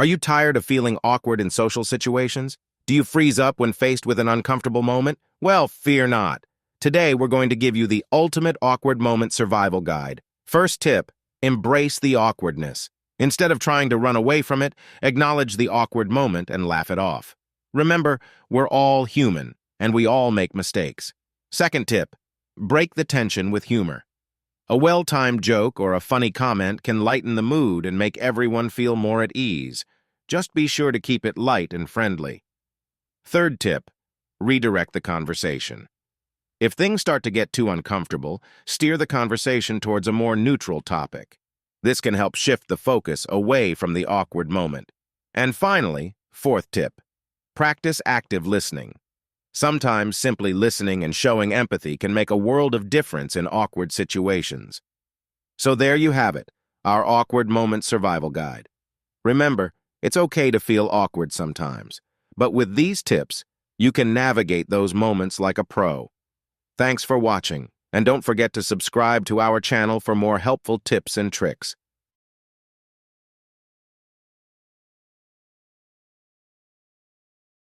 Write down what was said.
Are you tired of feeling awkward in social situations? Do you freeze up when faced with an uncomfortable moment? Well, fear not. Today, we're going to give you the ultimate awkward moment survival guide. First tip, embrace the awkwardness. Instead of trying to run away from it, acknowledge the awkward moment and laugh it off. Remember, we're all human, and we all make mistakes. Second tip, break the tension with humor. A well-timed joke or a funny comment can lighten the mood and make everyone feel more at ease. Just be sure to keep it light and friendly. Third tip, redirect the conversation. If things start to get too uncomfortable, steer the conversation towards a more neutral topic. This can help shift the focus away from the awkward moment. And finally, fourth tip, practice active listening. Sometimes simply listening and showing empathy can make a world of difference in awkward situations. So there you have it, our awkward moment survival guide. Remember, it's okay to feel awkward sometimes, but with these tips, you can navigate those moments like a pro. Thanks for watching, and don't forget to subscribe to our channel for more helpful tips and tricks.